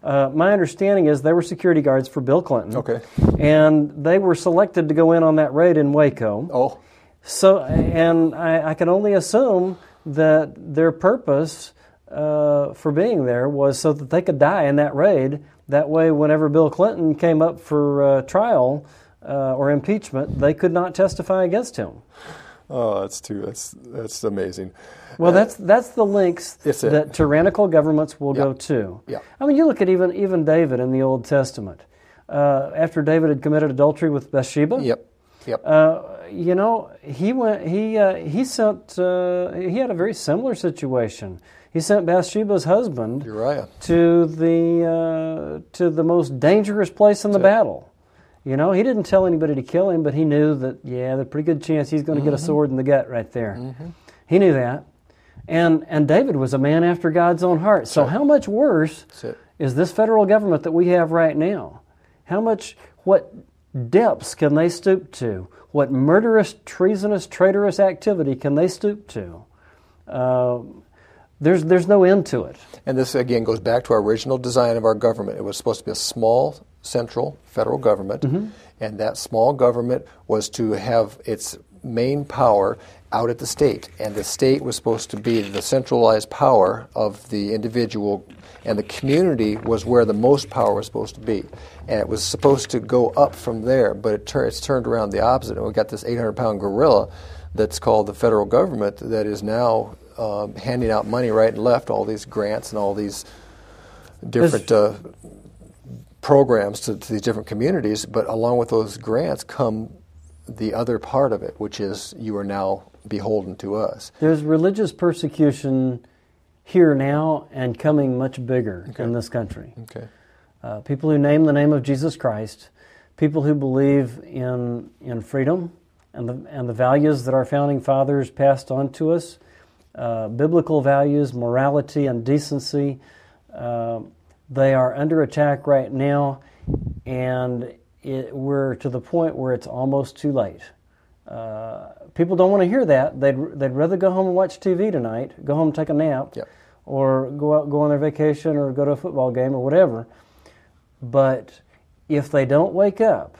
My understanding is they were security guards for Bill Clinton. Okay. And they were selected to go in on that raid in Waco. Oh. So, and I can only assume that their purpose for being there was so that they could die in that raid. That way, whenever Bill Clinton came up for trial or impeachment, they could not testify against him. Oh, that's amazing. Well, that's the lengths It's that tyrannical governments will Yeah. go to. Yeah. I mean, you look at even David in the Old Testament. After David had committed adultery with Bathsheba, Yep. Yep. you know, he had a very similar situation. He sent Bathsheba's husband Uriah. to the most dangerous place in the battle. You know, he didn't tell anybody to kill him, but he knew that, there's a pretty good chance he's going to get a sword in the gut right there. Mm-hmm. He knew that. And David was a man after God's own heart. So how much worse is this federal government that we have right now? What depths can they stoop to? What murderous, treasonous, traitorous activity can they stoop to? There's no end to it. And this, again, goes back to our original design of our government. It was supposed to be a small, central federal government, and that small government was to have its main power out at the state. And the state was supposed to be the centralized power of the individual, and the community was where the most power was supposed to be. And it was supposed to go up from there, but it's turned around the opposite. And we've got this 800-pound gorilla that's called the federal government that is now handing out money right and left, all these grants and all these different programs to these different communities. But along with those grants come the other part of it, which is you are now beholden to us. There's religious persecution here now and coming much bigger in this country. Okay. People who name the name of Jesus Christ, people who believe in freedom and the values that our founding fathers passed on to us, biblical values, morality, and decency. They are under attack right now, and we're to the point where it's almost too late. People don't want to hear that. They'd rather go home and watch TV tonight, go home and take a nap, or go on their vacation, or go to a football game, or whatever. But if they don't wake up,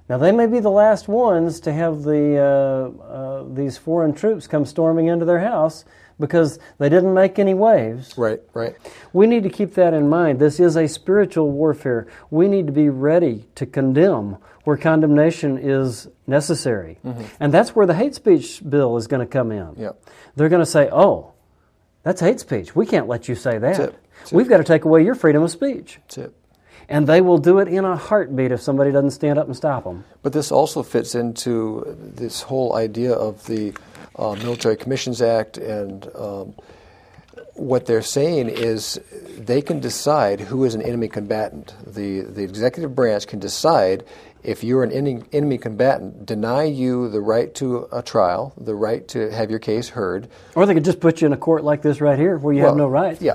now they may be the last ones to have these foreign troops come storming into their house because they didn't make any waves. Right, right. We need to keep that in mind. This is a spiritual warfare. We need to be ready to condemn where condemnation is necessary. And that's where the hate speech bill is going to come in. They're going to say, oh, that's hate speech. We can't let you say that. That's it. We've got to take away your freedom of speech. That's it. And they will do it in a heartbeat if somebody doesn't stand up and stop them. But this also fits into this whole idea of the Military Commissions Act, and what they're saying is they can decide who is an enemy combatant. The executive branch can decide if you're an enemy combatant, deny you the right to a trial, the right to have your case heard. Or they could just put you in a court like this right here where you have no rights. Yeah.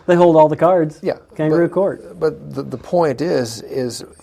They hold all the cards. Yeah. Kangaroo court. But the point is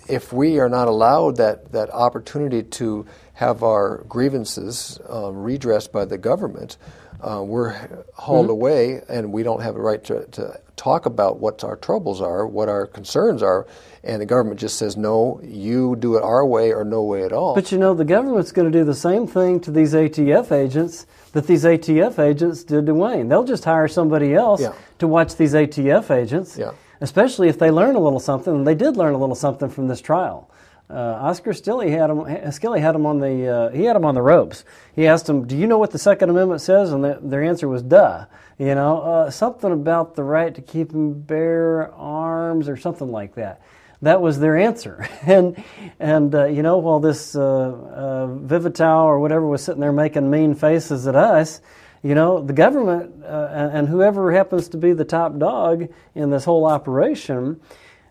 if we are not allowed that opportunity to have our grievances redressed by the government, we're hauled away, and we don't have a right to talk about what our troubles are, what our concerns are, and the government just says, no, you do it our way or no way at all. But you know, the government's going to do the same thing to these ATF agents that these ATF agents did to Wayne. They'll just hire somebody else to watch these ATF agents, especially if they learn a little something, and they did learn a little something from this trial. Oscar Skilly had him on the ropes. He asked them, "Do you know what the Second Amendment says?" And their answer was, "Duh." You know, something about the right to keep and bear arms or something like that. That was their answer. And you know, while this Vivitow or whatever was sitting there making mean faces at us, you know, the government and whoever happens to be the top dog in this whole operation,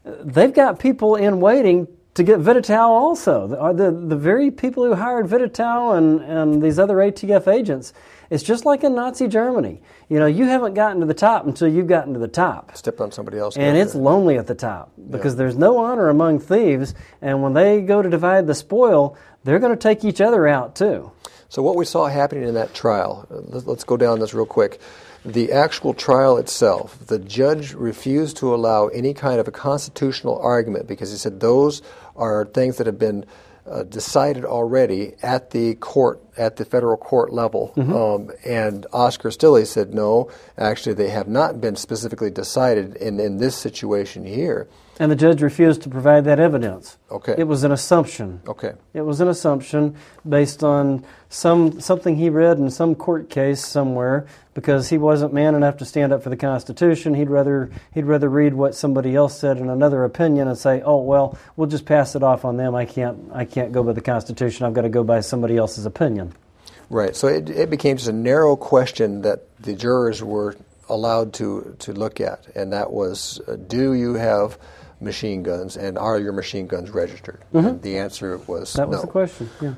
they've got people in waiting to get Vivitow also. The very people who hired Vivitow and these other ATF agents, it's just like in Nazi Germany. You know, you haven't gotten to the top until you've gotten to the top. Step on somebody else. And it's lonely at the top because there's no honor among thieves, and when they go to divide the spoil, they're going to take each other out too. So what we saw happening in that trial, let's go down this real quick. the actual trial itself, the judge refused to allow any kind of a constitutional argument because he said those are things that have been decided already at the court, at the federal court level. And Oscar Stilley said, no, actually they have not been specifically decided in this situation here. And the judge refused to provide that evidence. Okay. It was an assumption. Okay. It was an assumption based on something he read in some court case somewhere, because he wasn't man enough to stand up for the Constitution. He'd rather read what somebody else said in another opinion and say, "Oh well, we'll just pass it off on them. I can't go by the Constitution. I've got to go by somebody else's opinion." Right. So it became just a narrow question that the jurors were allowed to look at, and that was, do you have machine guns, and are your machine guns registered? And the answer was that was no. the question. Yeah.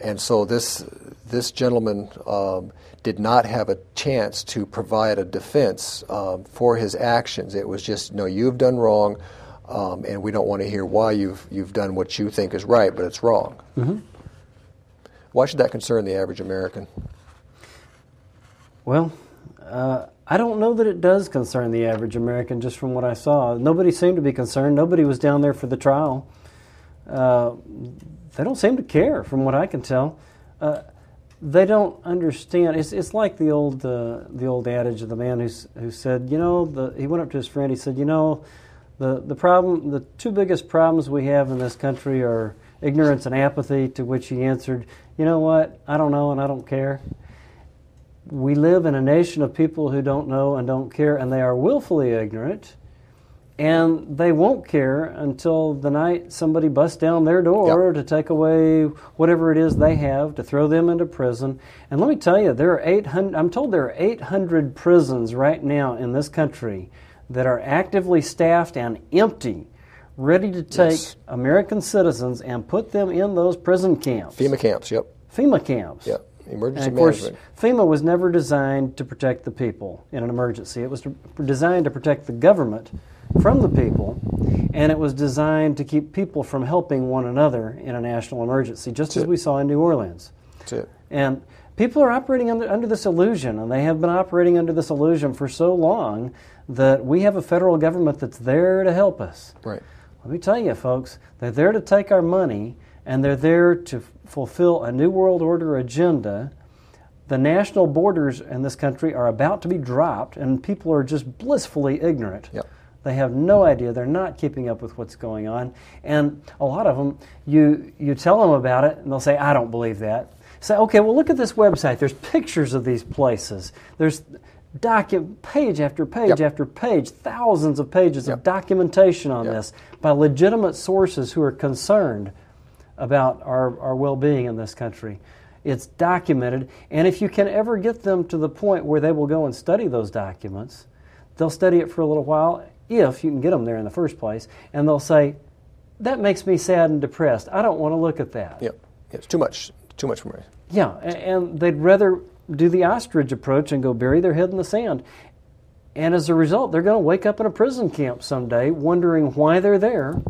And so this gentleman did not have a chance to provide a defense for his actions. It was just, no, you've done wrong, and we don't want to hear why you've done what you think is right, but it's wrong. Why should that concern the average American? Well, I don't know that it does concern the average American, just from what I saw. Nobody seemed to be concerned. Nobody was down there for the trial. They don't seem to care, from what I can tell. They don't understand. It's like the old adage of the man who said, he went up to his friend. He said, the two biggest problems we have in this country are ignorance and apathy. To which he answered, you know what? I don't know and I don't care. We live in a nation of people who don't know and don't care, and they are willfully ignorant, and they won't care until the night somebody busts down their door to take away whatever it is they have, to throw them into prison. And let me tell you, I'm told there are 800 prisons right now in this country that are actively staffed and empty, ready to take American citizens and put them in those prison camps. FEMA camps, FEMA camps. Emergency and of course, management. FEMA was never designed to protect the people in an emergency. It was designed to protect the government from the people, and it was designed to keep people from helping one another in a national emergency, just as we saw in New Orleans. That's it. And people are operating under this illusion, and they have been operating under this illusion for so long that we have a federal government that's there to help us. Right. Let me tell you, folks, they're there to take our money, and they're there to fulfill a New World Order agenda. The national borders in this country are about to be dropped, and people are just blissfully ignorant. They have no idea. They're not keeping up with what's going on. And a lot of them, you tell them about it, and they'll say, I don't believe that. Say, okay, well, look at this website. There's pictures of these places. There's page after page after page, thousands of pages of documentation on this by legitimate sources who are concerned about our well-being in this country. It's documented, and if you can ever get them to the point where they will go and study those documents, they'll study it for a little while, if you can get them there in the first place, and they'll say, that makes me sad and depressed. I don't want to look at that. It's too much for me. And they'd rather do the ostrich approach and go bury their head in the sand. And as a result, they're going to wake up in a prison camp someday wondering why they're there.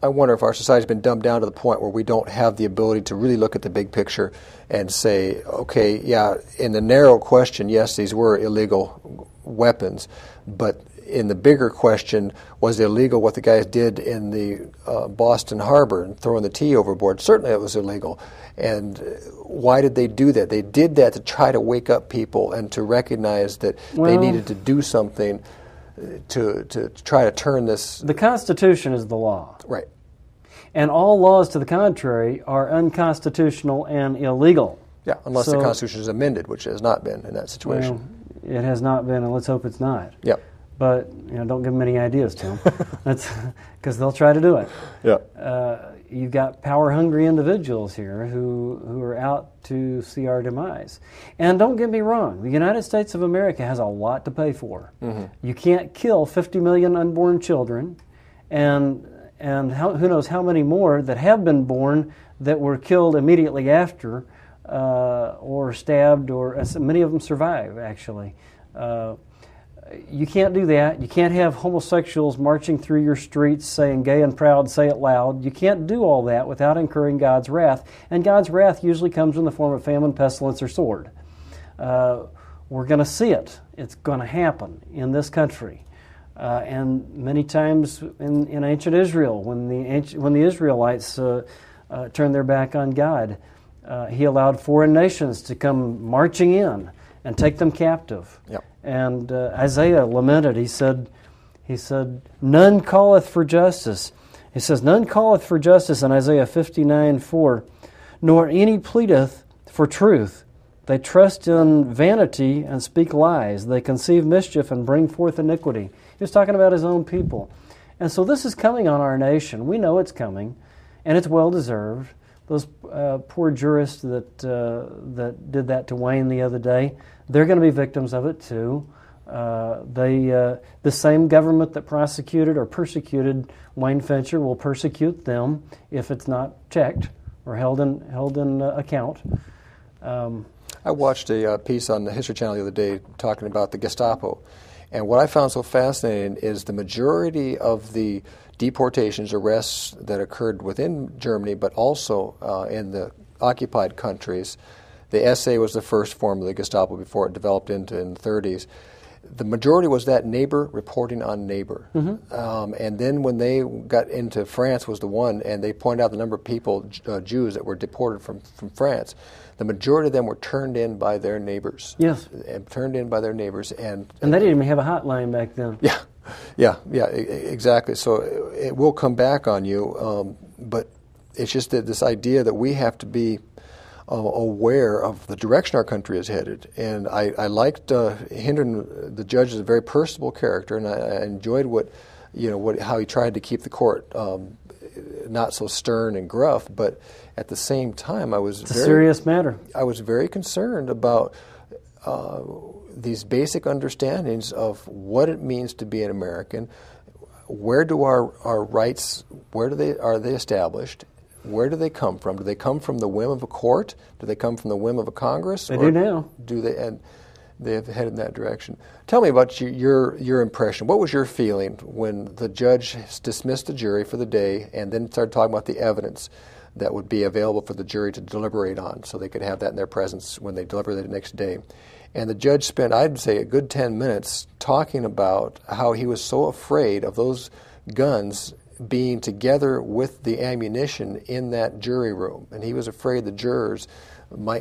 I wonder if our society's been dumbed down to the point where we don't have the ability to really look at the big picture and say, okay, in the narrow question, yes, these were illegal weapons, but in the bigger question, was it illegal what the guys did in the Boston Harbor and throwing the tea overboard? Certainly it was illegal. And why did they do that? They did that to try to wake up people and to recognize that they needed to do something to try to turn this. The Constitution is the law. Right. And all laws to the contrary are unconstitutional and illegal. Unless the Constitution is amended, which it has not been in that situation. Well, it has not been, and let's hope it's not. But don't give them any ideas, Tim. That's because they'll try to do it. You've got power-hungry individuals here who are out to see our demise. And don't get me wrong, the United States of America has a lot to pay for. You can't kill 50 million unborn children, and who knows how many more that have been born that were killed immediately after, or stabbed, or many of them survive, actually. You can't do that. You can't have homosexuals marching through your streets saying, gay and proud, say it loud. You can't do all that without incurring God's wrath. And God's wrath usually comes in the form of famine, pestilence, or sword. we're going to see it. It's going to happen in this country. And many times in ancient Israel, when the Israelites turned their back on God, He allowed foreign nations to come marching in and take them captive. Yep. And Isaiah lamented. He said, "None calleth for justice." He says, "None calleth for justice," in Isaiah 59:4, "nor any pleadeth for truth. They trust in vanity and speak lies. They conceive mischief and bring forth iniquity." He was talking about his own people. And so this is coming on our nation. We know it's coming, and it's well-deserved. Those poor jurists that did that to Wayne the other day, they're going to be victims of it too. The same government that prosecuted or persecuted Wayne Fincher will persecute them if it's not checked or held in account. I watched a piece on the History Channel the other day talking about the Gestapo. And what I found so fascinating is the majority of the deportations, arrests that occurred within Germany, but also in the occupied countries. The SA was the first form of the Gestapo before it developed into in the 30s. The majority was that neighbor reporting on neighbor. Mm-hmm. And then when they got into France was the one, and they pointed out the number of people, Jews, that were deported from France. The majority of them were turned in by their neighbors. Yes. And turned in by their neighbors. And they didn't even have a hotline back then. Yeah, exactly. So it will come back on you, but it's just that this idea that we have to be aware of the direction our country is headed. And I liked Hendren, the judge, is a very personable character, and I enjoyed how he tried to keep the court not so stern and gruff, but at the same time, it's a serious matter. I was very concerned about these basic understandings of what it means to be an American. Where do our rights? Are they established? Where do they come from? Do they come from the whim of a court? Do they come from the whim of a Congress? They do now. Do they? And they have headed in that direction. Tell me about your impression. What was your feeling when the judge dismissed the jury for the day and then started talking about the evidence that would be available for the jury to deliberate on, so they could have that in their presence when they deliberate the next day? And the judge spent, I'd say, a good 10 minutes talking about how he was so afraid of those guns being together with the ammunition in that jury room, and he was afraid the jurors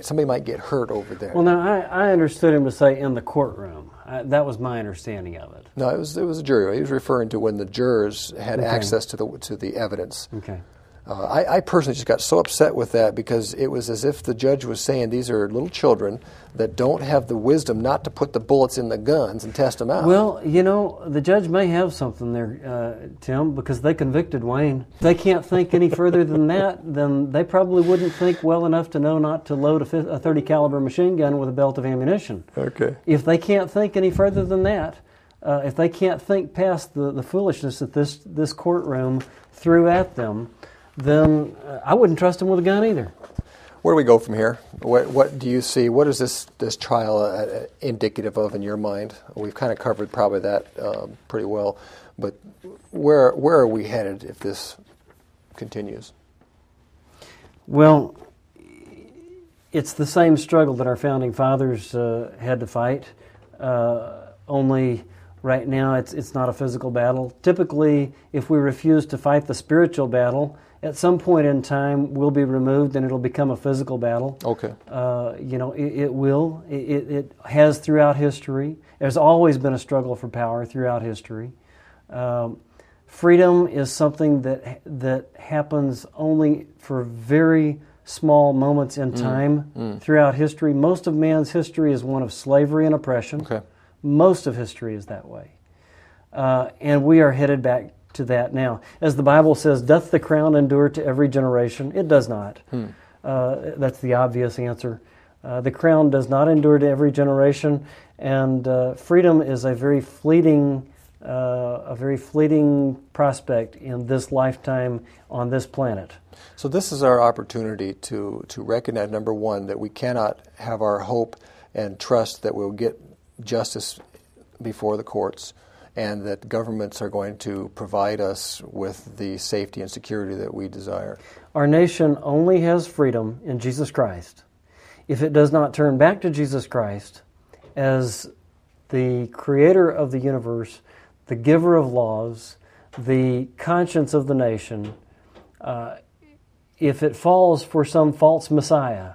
somebody might get hurt over there. Well, now I understood him to say in the courtroom. That was my understanding of it. No, it was a jury. He was referring to when the jurors had access to the evidence. Okay. I personally just got so upset with that because it was as if the judge was saying these are little children that don't have the wisdom not to put the bullets in the guns and test them out. Well, the judge may have something there, Tim, because they convicted Wayne. If they can't think any further than that, then they probably wouldn't think well enough to know not to load a 30 caliber machine gun with a belt of ammunition. Okay. If they can't think any further than that, if they can't think past the foolishness that this courtroom threw at them, then I wouldn't trust him with a gun either. Where do we go from here? What do you see? What is this trial indicative of in your mind? We've kind of covered probably that pretty well, but where are we headed if this continues? Well, it's the same struggle that our founding fathers had to fight, only right now it's not a physical battle. Typically, if we refuse to fight the spiritual battle, at some point in time, we'll be removed and it'll become a physical battle. Okay. It will. It has throughout history. There's always been a struggle for power throughout history. Freedom is something that happens only for very small moments in time throughout history. Most of man's history is one of slavery and oppression. Okay. Most of history is that way. And we are headed back to that now. As the Bible says, doth the crown endure to every generation? It does not. That's the obvious answer. The crown does not endure to every generation, and freedom is a very fleeting prospect in this lifetime on this planet. So this is our opportunity to recognize, number one, that we cannot have our hope and trust that we'll get justice before the courts, and that governments are going to provide us with the safety and security that we desire. Our nation only has freedom in Jesus Christ. If it does not turn back to Jesus Christ as the creator of the universe, the giver of laws, the conscience of the nation, if it falls for some false Messiah,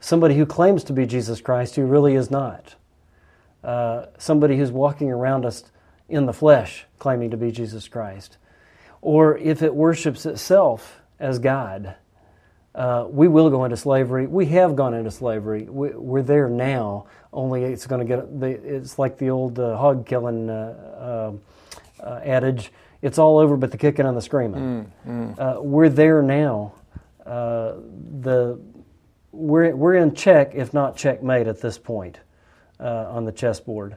somebody who claims to be Jesus Christ who really is not, somebody who's walking around us in the flesh claiming to be Jesus Christ, or if it worships itself as God, we will go into slavery. We have gone into slavery. We're there now. Only it's going to it's like the old hog killing adage. It's all over but the kicking and the screaming. We're there now. We're in check, if not checkmate, at this point on the chessboard.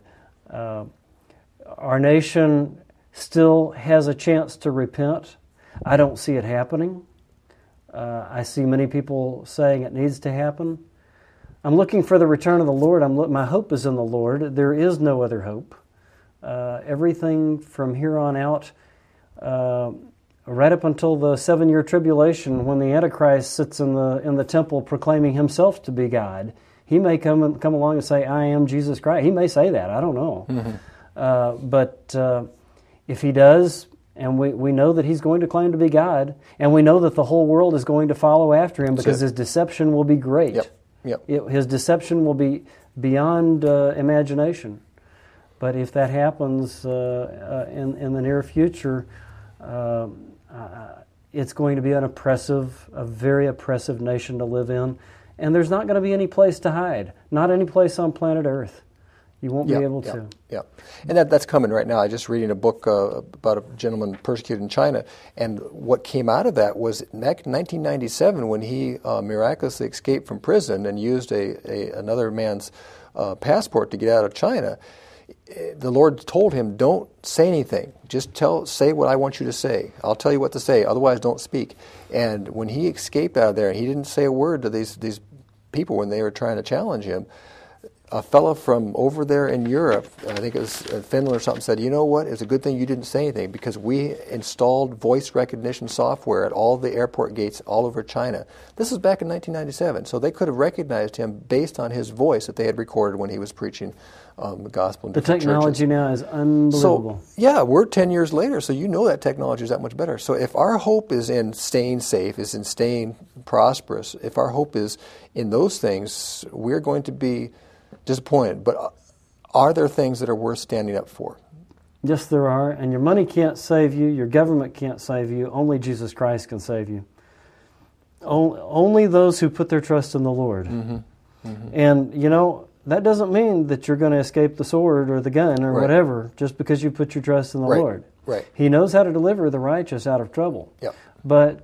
Our nation still has a chance to repent. I don't see it happening. I see many people saying it needs to happen. I'm looking for the return of the Lord. My hope is in the Lord. There is no other hope. Everything from here on out, right up until the 7-year tribulation, when the Antichrist sits in the temple proclaiming himself to be God, he may come along and say, "I am Jesus Christ." He may say that. I don't know. But if he does, and we know that he's going to claim to be God, and we know that the whole world is going to follow after him because his deception will be great. His deception will be beyond imagination. But if that happens in the near future, it's going to be a very oppressive nation to live in, and there's not going to be any place to hide, not any place on planet Earth. You won't be able to. And that's coming right now. I was just reading a book about a gentleman persecuted in China, and what came out of that was back in 1997 when he miraculously escaped from prison and used another man's passport to get out of China. The Lord told him, "Don't say anything. Just say what I want you to say. I'll tell you what to say. Otherwise, don't speak." And when he escaped out of there, he didn't say a word to these people when they were trying to challenge him. A fellow from over there in Europe, I think it was Finland or something, said, "You know what? It's a good thing you didn't say anything because we installed voice recognition software at all the airport gates all over China." This was back in 1997, so they could have recognized him based on his voice that they had recorded when he was preaching the gospel in different churches. The technology now is unbelievable. So, we're 10 years later, so you know that technology is that much better. So if our hope is in staying safe, is in staying prosperous, if our hope is in those things, we're going to be disappointed. But are there things that are worth standing up for? Yes, there are. And your money can't save you. Your government can't save you. Only Jesus Christ can save you. Only those who put their trust in the Lord. And, that doesn't mean that you're going to escape the sword or the gun or whatever just because you put your trust in the Lord. He knows how to deliver the righteous out of trouble. But,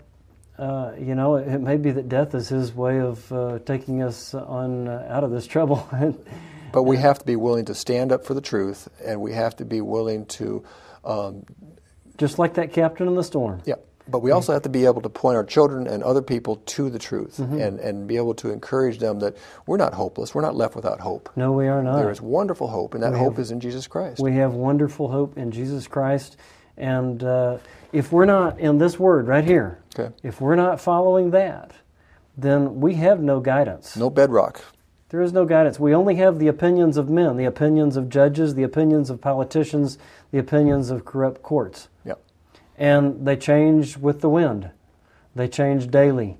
it may be that death is his way of taking us out of this trouble. But we have to be willing to stand up for the truth, and we have to be willing to... just like that captain in the storm. But we also have to be able to point our children and other people to the truth and be able to encourage them that we're not hopeless. We're not left without hope. No, we are not. There is wonderful hope, and that hope is in Jesus Christ. We have wonderful hope in Jesus Christ. And if we're not in this word right here, if we're not following that, then we have no guidance. No bedrock. There is no guidance. We only have the opinions of men, the opinions of judges, the opinions of politicians, the opinions of corrupt courts. And they change with the wind. They change daily.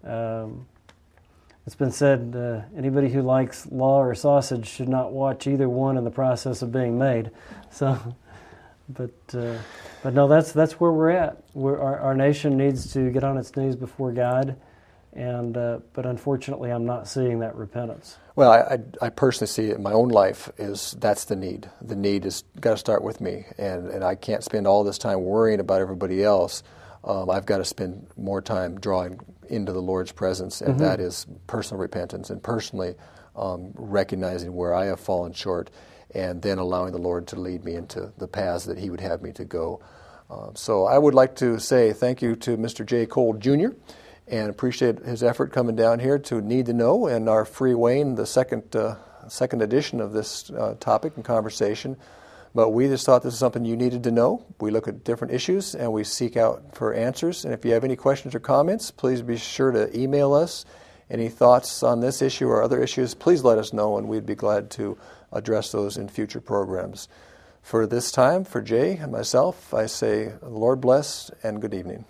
It's been said, anybody who likes law or sausage should not watch either one in the process of being made. So, but no, that's where we're at. Our nation needs to get on its knees before God, but unfortunately, I'm not seeing that repentance. Well, I personally see it in my own life that's the need. The need has got to start with me, and I can't spend all this time worrying about everybody else. I've got to spend more time drawing into the Lord's presence, and that is personal repentance and personally recognizing where I have fallen short, and then allowing the Lord to lead me into the paths that He would have me to go. So I would like to say thank you to Mr. J. Cole, Jr., and appreciate his effort coming down here to Need to Know and our Free Wayne, the second edition of this topic and conversation. But we just thought this is something you needed to know. We look at different issues and we seek out for answers. And if you have any questions or comments, please be sure to email us Any thoughts on this issue or other issues, please let us know, and we'd be glad to address those in future programs. For this time, for Jay and myself, I say, Lord bless and good evening.